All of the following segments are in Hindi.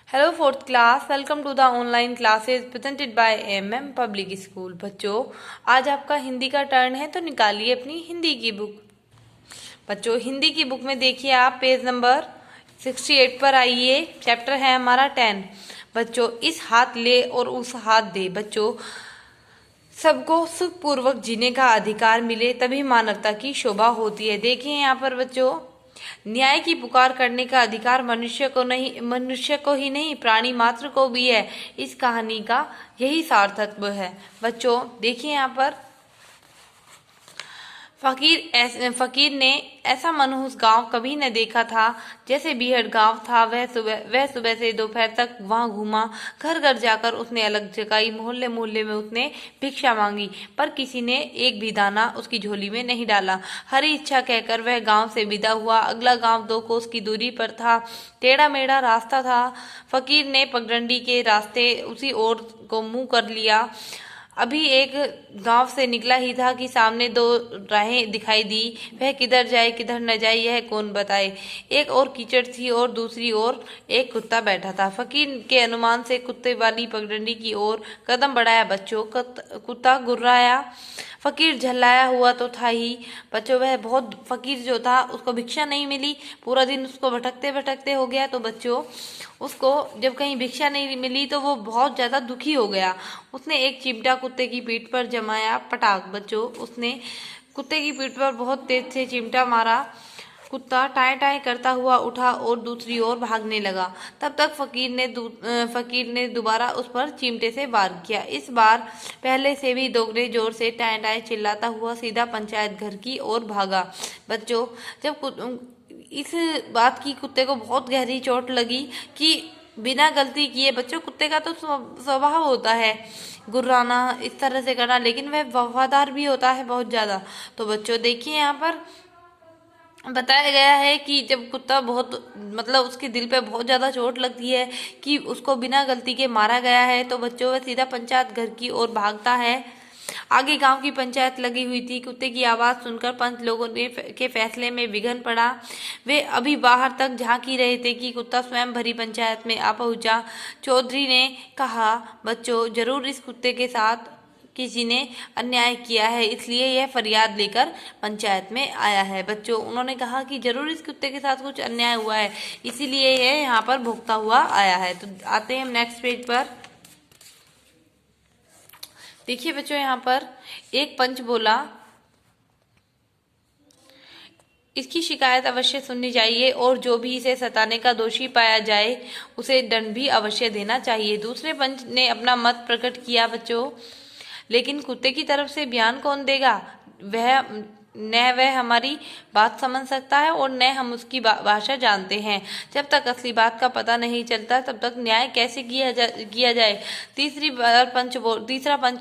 Hello fourth class, welcome to the online classes presented by MM public school. बच्चों, आज आपका हिंदी का टर्न है, तो निकालिए अपनी हिंदी की बुक। बच्चों, हिंदी की बुक में देखिए आप पेज नंबर 68 पर आइए। चैप्टर है हमारा 10। बच्चों, इस हाथ ले और उस हाथ दे। बच्चों, सबको सुखपूर्वक जीने का अधिकार मिले तभी मानवता की शोभा होती है। देखिए यहाँ पर बच्चों, न्याय की पुकार करने का अधिकार मनुष्य को ही नहीं, प्राणी मात्र को भी है। इस कहानी का यही सार्थत्व है। बच्चों देखिए यहाँ पर, फकीर ने ऐसा मनहूस गांव कभी न देखा था। जैसे बीहड़ गांव था, वह सुबह से दोपहर तक वहां घूमा। घर घर जाकर उसने अलग जगाई, मोहल्ले मोहल्ले में उसने भिक्षा मांगी, पर किसी ने एक भी दाना उसकी झोली में नहीं डाला। हरी इच्छा कहकर वह गांव से विदा हुआ। अगला गांव 2 कोस की दूरी पर था। टेढ़ा मेढ़ा रास्ता था। फकीर ने पगडंडी के रास्ते उसी ओर को मुंह कर लिया। अभी एक गांव से निकला ही था कि सामने 2 राहें दिखाई दी। वह किधर जाए किधर न जाए यह कौन बताए। एक और कीचड़ थी और दूसरी ओर एक कुत्ता बैठा था। फकीर के अनुमान से कुत्ते वाली पगडंडी की ओर कदम बढ़ाया। बच्चों, कुत्ता गुर्राया। फकीर झल्लाया हुआ तो था ही। बच्चों, वह बहुत फकीर जो था, उसको भिक्षा नहीं मिली। पूरा दिन उसको भटकते भटकते हो गया। तो बच्चों, उसको जब कहीं भिक्षा नहीं मिली तो वो बहुत ज्यादा दुखी हो गया। उसने एक चिमटा कुत्ते की पीठ पर जमाया। पटाक। बच्चों, उसने कुत्ते की पीठ पर बहुत तेज से चिमटा मारा। कुत्ता टाए टाए करता हुआ उठा और दूसरी ओर भागने लगा। तब तक फकीर ने दोबारा उस पर चिमटे से वार किया। इस बार पहले से भी दोगुने जोर से टाए टाए चिल्लाता हुआ सीधा पंचायत घर की ओर भागा। बच्चों, इस बात की कुत्ते को बहुत गहरी चोट लगी कि बिना गलती किए, बच्चों कुत्ते का तो स्वभाव होता है गुर्राना, इस तरह से करना, लेकिन वह वफादार भी होता है बहुत ज्यादा। तो बच्चों देखिए, यहाँ पर बताया गया है कि जब कुत्ता बहुत उसके दिल पे बहुत ज्यादा चोट लगती है कि उसको बिना गलती के मारा गया है, तो बच्चों वह सीधा पंचायत घर की ओर भागता है। आगे गांव की पंचायत लगी हुई थी। कुत्ते की आवाज सुनकर पंच लोगों के फैसले में विघ्न पड़ा। वे अभी बाहर तक झांक ही रहे थे कि कुत्ता स्वयं भरी पंचायत में आ पहुंचा। चौधरी ने कहा, बच्चों, जरूर इस कुत्ते के साथ किसी ने अन्याय किया है, इसलिए यह फरियाद लेकर पंचायत में आया है। बच्चों, उन्होंने कहा कि जरूर इस कुत्ते के साथ कुछ अन्याय हुआ है, इसीलिए यह यहाँ पर भुगता हुआ आया है। तो आते हैं हम नेक्स्ट पेज पर। देखिए बच्चों, यहाँ पर एक पंच बोला, इसकी शिकायत अवश्य सुननी चाहिए और जो भी इसे सताने का दोषी पाया जाए उसे दंड भी अवश्य देना चाहिए। दूसरे पंच ने अपना मत प्रकट किया। बच्चों, लेकिन कुत्ते की तरफ से बयान कौन देगा? वह हमारी बात समझ सकता है और न हम उसकी भाषा जानते हैं। जब तक असली बात का पता नहीं चलता तब तक न्याय कैसे किया जाए। तीसरा पंच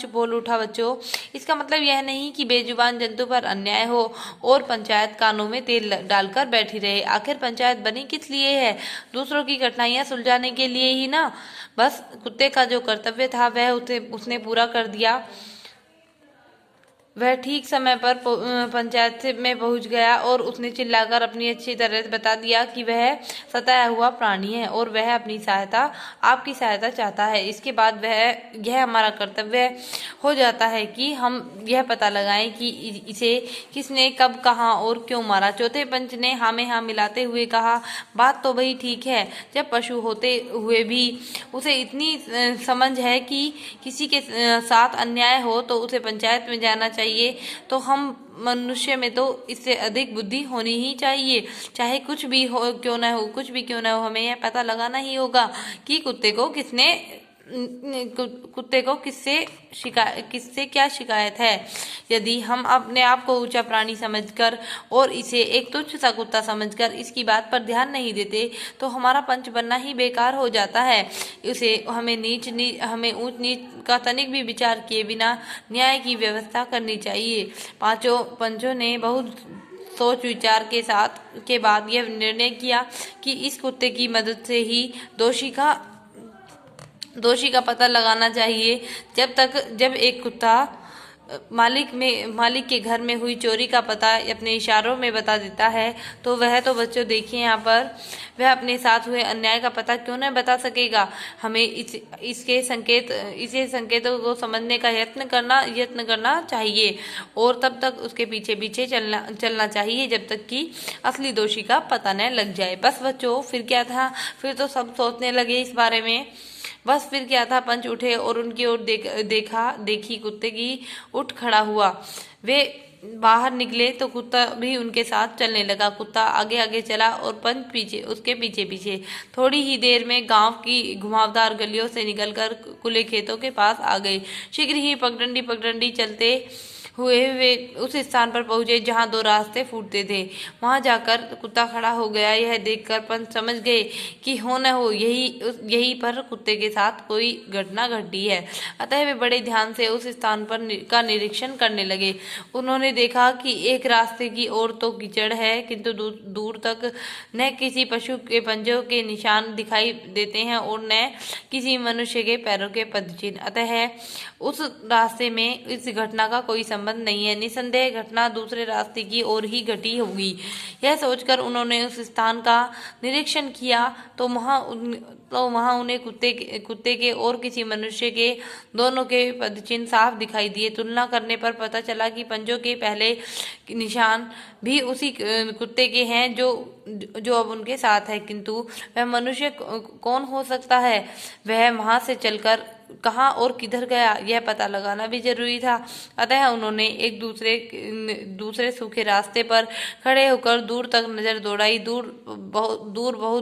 बोल उठा, बच्चों, इसका मतलब यह नहीं कि बेजुबान जंतु पर अन्याय हो और पंचायत कानों में तेल डालकर बैठी रहे। आखिर पंचायत बनी किस लिए है? दूसरों की कठिनाइयां सुलझाने के लिए ही ना। बस कुत्ते का जो कर्तव्य था वह उसने पूरा कर दिया। वह ठीक समय पर पंचायत में पहुंच गया और उसने चिल्लाकर अपनी अच्छी तरह से बता दिया कि वह सताया हुआ प्राणी है और वह अपनी आपकी सहायता चाहता है। इसके बाद यह हमारा कर्तव्य हो जाता है कि हम यह पता लगाएं कि इसे किसने कब कहाँ और क्यों मारा। चौथे पंच ने हाँ में हाँ मिलाते हुए कहा, बात तो वही ठीक है। जब पशु होते हुए भी उसे इतनी समझ है कि किसी के साथ अन्याय हो तो उसे पंचायत में जाना चाहिए। तो हम मनुष्य में तो इससे अधिक बुद्धि होनी ही चाहिए। चाहे कुछ भी हो क्यों ना हो, हमें यह पता लगाना ही होगा कि कुत्ते को किससे क्या शिकायत है। यदि हम अपने आप को ऊंचा प्राणी समझकर और इसे एक तुच्छ सा कुत्ता समझकर इसकी बात पर ध्यान नहीं देते तो हमारा पंच बनना ही बेकार हो जाता है। हमें ऊंच नीच का तनिक भी विचार किए बिना न्याय की व्यवस्था करनी चाहिए। पांचों पंचों ने बहुत सोच विचार के बाद यह निर्णय किया कि इस कुत्ते की मदद से ही दोषी का पता लगाना चाहिए। जब एक कुत्ता मालिक के घर में हुई चोरी का पता अपने इशारों में बता देता है, तो वह तो बच्चों देखिए यहाँ पर वह अपने साथ हुए अन्याय का पता क्यों नहीं बता सकेगा। हमें इसे संकेतों को समझने का यत्न करना चाहिए और तब तक उसके पीछे पीछे चलना चाहिए जब तक कि असली दोषी का पता न लग जाए। बस बच्चों फिर क्या था, फिर तो सब सोचने लगे इस बारे में। बस फिर क्या था, पंच उठे और उनकी ओर देखी कुत्ते की उठ खड़ा हुआ। वे बाहर निकले तो कुत्ता भी उनके साथ चलने लगा। कुत्ता आगे आगे चला और पंच उसके पीछे पीछे। थोड़ी ही देर में गांव की घुमावदार गलियों से निकलकर खुले खेतों के पास आ गए। शीघ्र ही पगडंडी चलते हुए वे उस स्थान पर पहुंचे जहां दो रास्ते फूटते थे। वहां जाकर कुत्ता खड़ा हो गया। यह देखकर पंच समझ गए कि हो न हो यही पर कुत्ते के साथ कोई घटना घटी है। अतः वे बड़े ध्यान से उस स्थान पर का निरीक्षण करने लगे। उन्होंने देखा कि एक रास्ते की ओर तो कीचड़ है, किंतु दूर तक न किसी पशु के पंजों के निशान दिखाई देते हैं और न किसी मनुष्य के पैरों के पदचिन्ह। अतः उस रास्ते में इस घटना का कोई संबंध नहीं है। निसंदेह घटना दूसरे रास्ते की ओर ही घटी होगी। यह सोचकर उन्होंने उस स्थान का निरीक्षण किया तो वहां उन्हें कुत्ते के और किसी मनुष्य के दोनों के पदचिन्ह साफ दिखाई दिए। तुलना करने पर पता चला कि पंजों के पहले निशान भी उसी कुत्ते के हैं जो अब उनके साथ है, किंतु वह मनुष्य कौन हो सकता है? वह वहां से चलकर कहाँ और किधर गया, यह पता लगाना भी जरूरी था। अतः उन्होंने एक दूसरे सूखे रास्ते पर खड़े होकर दूर तक नजर दौड़ाई। बहुत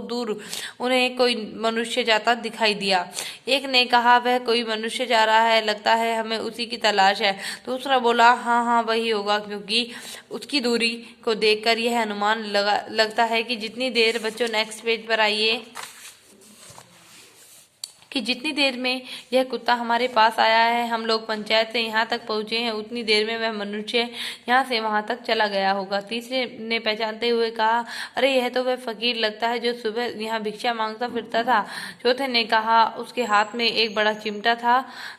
दूर उन्हें कोई मनुष्य जाता दिखाई दिया। एक ने कहा, वह कोई मनुष्य जा रहा है, लगता है हमें उसी की तलाश है। दूसरा बोला, हाँ वही होगा, क्योंकि उसकी दूरी को देखकर यह अनुमान लगता है कि जितनी देर बच्चों नेक्स्ट पेज पर आइए कि जितनी देर में यह कुत्ता हमारे पास आया है, हम लोग पंचायत से यहाँ तक पहुंचे हैं, उतनी देर में वह मनुष्य यहाँ से वहां तक चला गया होगा। तीसरे ने पहचानते हुए कहा, अरे यह तो वह फकीर लगता है जो सुबह यहाँ भिक्षा मांगता फिरता था। चौथे ने कहा, उसके हाथ में एक बड़ा चिमटा था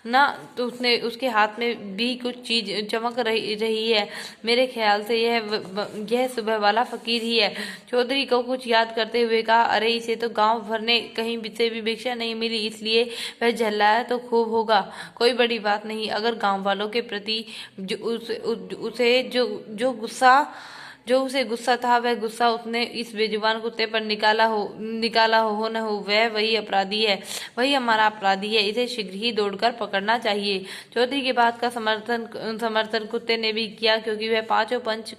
ना, तो उसके हाथ में भी कुछ चीज चमक रही है। मेरे ख्याल से यह सुबह वाला फकीर ही है। चौधरी को कुछ याद करते हुए कहा, अरे इसे तो गाँव भर ने कहीं से भी भिक्षा नहीं मिली, इसलिए वह झल्लाया तो खूब होगा। कोई बड़ी बात नहीं, अगर गांव वालों के प्रति जो उसे गुस्सा था, वह गुस्सा उसने इस बेजुबान कुत्ते पर निकाला हो न हो, वह वही अपराधी है, वही हमारा अपराधी है। इसे शीघ्र ही दौड़कर पकड़ना चाहिए। चौधरी की बात का समर्थन कुत्ते ने भी किया, क्योंकि वह पांचों पंच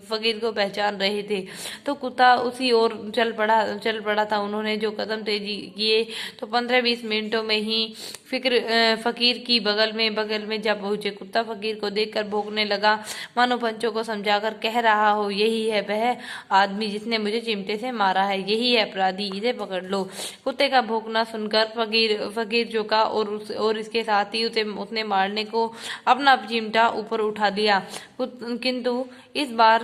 फकीर को पहचान रहे थे। तो कुत्ता उसी ओर चल पड़ा था। उन्होंने जो कदम तेजी किए तो 15-20 मिनटों में ही फकीर की बगल में जा पहुंचे। कुत्ता फकीर को देखकर भौंकने लगा, मानो पंचों को समझाकर कह रहा हो, यही है वह आदमी जिसने मुझे चिमटे से मारा है, यही है अपराधी, इसे पकड़ लो। कुत्ते का भौंकना सुनकर फकीर झुका और इसके साथ ही उसने मारने को अपना चिमटा ऊपर उठा लिया। किंतु इस बार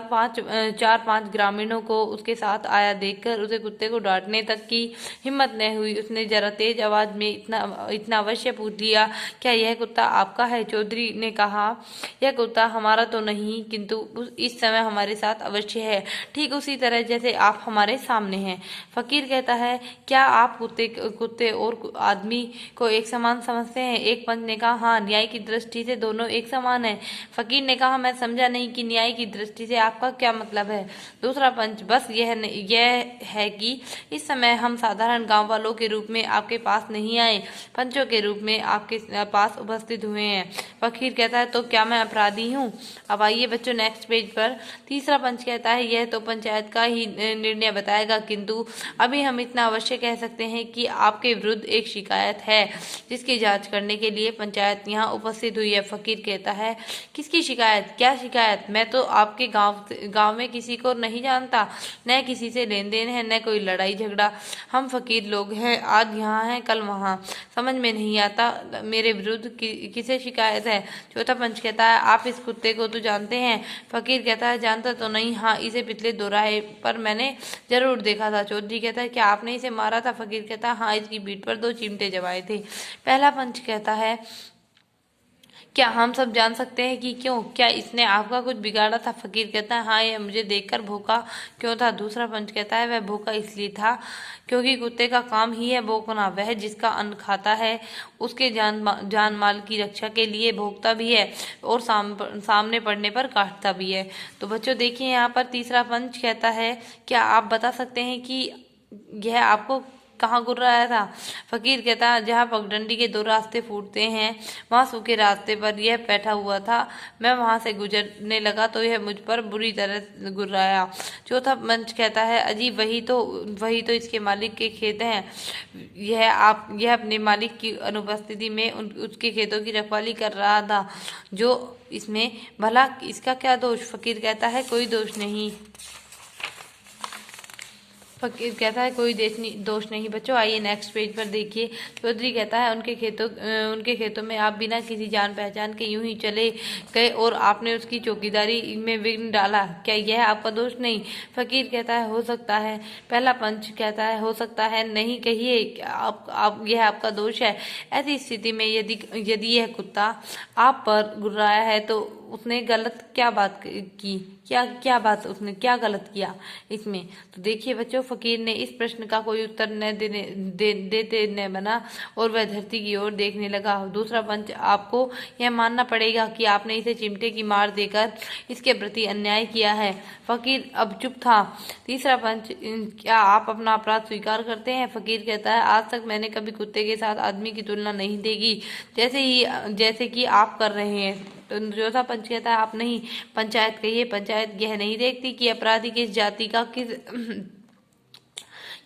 4-5 ग्रामीणों को उसके साथ आया देखकर उसे कुत्ते को डांटने तक की हिम्मत न हुई। उसने जरा तेज आवाज में इतना अवश्य पूछ लिया, क्या यह कुत्ता आपका है? चौधरी ने कहा, यह कुत्ता हमारा तो नहीं, किंतु इस समय हमारे साथ अवश्य है, ठीक उसी तरह जैसे आप हमारे सामने हैं। फकीर कहता है, क्या आप कुत्ते और आदमी को एक समान समझते हैं? एक पंच ने कहा, हाँ, न्याय की दृष्टि से दोनों एक समान है। फकीर ने कहा, मैं समझा नहीं कि न्याय की दृष्टि से आपका क्या मतलब है? दूसरा पंच, बस यह है कि इस समय हम साधारण गांव वालों के रूप में आपके पास नहीं आए, पंचों के रूप में आपके पास उपस्थित हुए हैं। फकीर कहता है, तो क्या मैं अपराधी हूँ? अब आइए बच्चों नेक्स्ट पेज पर। तीसरा पंच कहता है, यह तो पंचायत का ही निर्णय बताएगा, किंतु अभी हम इतना अवश्य कह सकते हैं कि आपके विरुद्ध एक शिकायत है, जिसकी जांच करने के लिए पंचायत यहाँ उपस्थित हुई है। फकीर कहता है, किसकी शिकायत? क्या शिकायत? मैं तो आपके गांव में किसी को नहीं जानता, न किसी से लेन देन है, न कोई लड़ाई झगड़ा। हम फकीर लोग हैं, आज यहाँ हैं, कल वहाँ। समझ में नहीं आता मेरे विरुद्ध किसे शिकायत है? चौथा पंच कहता है, आप इस कुत्ते को तो जानते हैं? फकीर कहता है, जानता तो नहीं, हाँ, इसे पिछले दोराहे पर मैंने जरूर देखा था। चौधरी कहता है, क्या आपने इसे मारा था? फकीर कहता है, हाँ, इसकी पीठ पर 2 चिमटे जमाए थे। पहला पंच कहता है, क्या हम सब जान सकते हैं कि क्यों? क्या इसने आपका कुछ बिगाड़ा था? फकीर कहता है हाँ, यह मुझे देखकर भूखा क्यों था? दूसरा पंच कहता है वह भूखा इसलिए था क्योंकि कुत्ते का काम ही है भौंकना। वह जिसका अन्न खाता है उसके जान माल की रक्षा के लिए भौंकता भी है और सामने पड़ने पर काटता भी है। तो बच्चों देखिए यहाँ पर तीसरा पंच कहता है क्या आप बता सकते हैं कि यह आपको कहाँ गुर्राया था? फकीर कहता है जहाँ पगडंडी के दो रास्ते फूटते हैं वहां सूखे रास्ते पर यह बैठा हुआ था। मैं वहां से गुजरने लगा तो यह मुझ पर बुरी तरह गुर्राया। चौथा पंच कहता है अजी वही तो इसके मालिक के खेत हैं। यह अपने मालिक की अनुपस्थिति में उसके खेतों की रखवाली कर रहा था। जो इसमें भला इसका क्या दोष? फकीर कहता है कोई दोष नहीं। फकीर कहता है कोई दोष नहीं। बच्चों आइए नेक्स्ट पेज पर देखिए। चौधरी कहता है उनके खेतों में आप बिना किसी जान पहचान के यूं ही चले गए और आपने उसकी चौकीदारी में विघ्न डाला। क्या यह आपका दोष नहीं? फकीर कहता है हो सकता है। पहला पंच कहता है हो सकता है नहीं, कहिए यह आपका दोष है। ऐसी स्थिति में यदि यह कुत्ता आप पर गुर्राया है तो उसने गलत क्या बात की? क्या बात उसने क्या गलत किया इसमें? तो देखिए बच्चों फकीर ने इस प्रश्न का कोई उत्तर न देते न बना और वह धरती की ओर देखने लगा। दूसरा पंच आपको यह मानना पड़ेगा कि आपने इसे चिमटे की मार देकर इसके प्रति अन्याय किया है। फकीर अब चुप था। तीसरा पंच क्या आप अपना अपराध स्वीकार करते हैं? फकीर कहता है आज तक मैंने कभी कुत्ते के साथ आदमी की तुलना नहीं देखी जैसे कि आप कर रहे हैं। तो चौथा पंच कहता है आप नहीं, पंचायत कहिए। पंचायत यह नहीं देखती कि अपराधी किस जाति का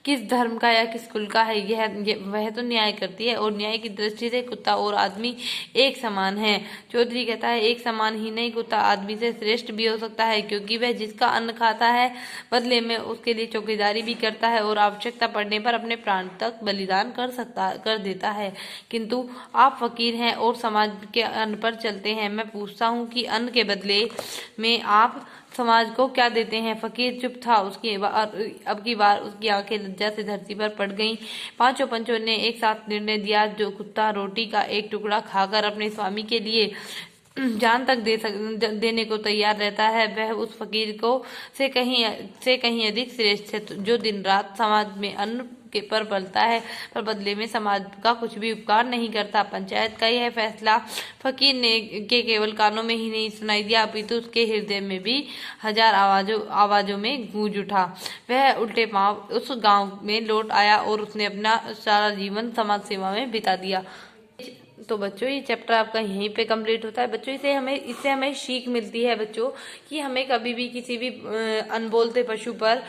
किस धर्म का या किस कुल का है। वह तो न्याय करती है और न्याय की दृष्टि से कुत्ता और आदमी एक समान है। चौधरी कहता है एक समान ही नहीं, कुत्ता आदमी से श्रेष्ठ भी हो सकता है क्योंकि वह जिसका अन्न खाता है बदले में उसके लिए चौकीदारी भी करता है और आवश्यकता पड़ने पर अपने प्राण तक बलिदान कर देता है। किंतु आप फकीर हैं और समाज के अन्न पर चलते हैं। मैं पूछता हूँ कि अन्न के बदले में आप समाज को क्या देते हैं? फकीर चुप था। अब की बार उसकी आंखें लज्जा से धरती पर पड़ गईं। पांचों पंचों ने एक साथ निर्णय दिया जो कुत्ता रोटी का एक टुकड़ा खाकर अपने स्वामी के लिए जान तक देने को तैयार रहता है वह उस फकीर को से कहीं अधिक श्रेष्ठ है जो दिन रात समाज में अन्न के पर पलता है पर बदले में समाज का कुछ भी उपकार नहीं करता। पंचायत का यह फैसला फकीर ने केवल कानों में ही नहीं सुनाई दिया अपितु उसके हृदय में भी हजार आवाजों में गूंज उठा। वह उल्टे पांव उस गांव में लौट आया और उसने अपना सारा जीवन समाज सेवा में बिता दिया। तो बच्चों ये चैप्टर आपका यहीं पे कंप्लीट होता है। बच्चों इससे हमें सीख मिलती है बच्चों कि हमें कभी भी किसी भी अनबोलते पशु पर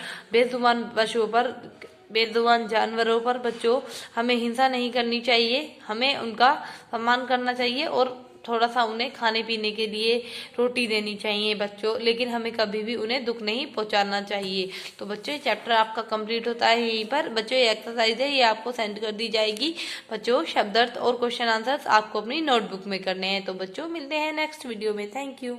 बेजुबान जानवरों पर बच्चों हमें हिंसा नहीं करनी चाहिए। हमें उनका सम्मान करना चाहिए और थोड़ा सा उन्हें खाने पीने के लिए रोटी देनी चाहिए बच्चों, लेकिन हमें कभी भी उन्हें दुख नहीं पहुंचाना चाहिए। तो बच्चों ये चैप्टर आपका कंप्लीट होता है यहीं पर। बच्चों ये एक्सरसाइज है, ये आपको सेंड कर दी जाएगी। बच्चों शब्दार्थ और क्वेश्चन आंसर्स आपको अपनी नोटबुक में करने हैं। तो बच्चों मिलते हैं नेक्स्ट वीडियो में। Thank you.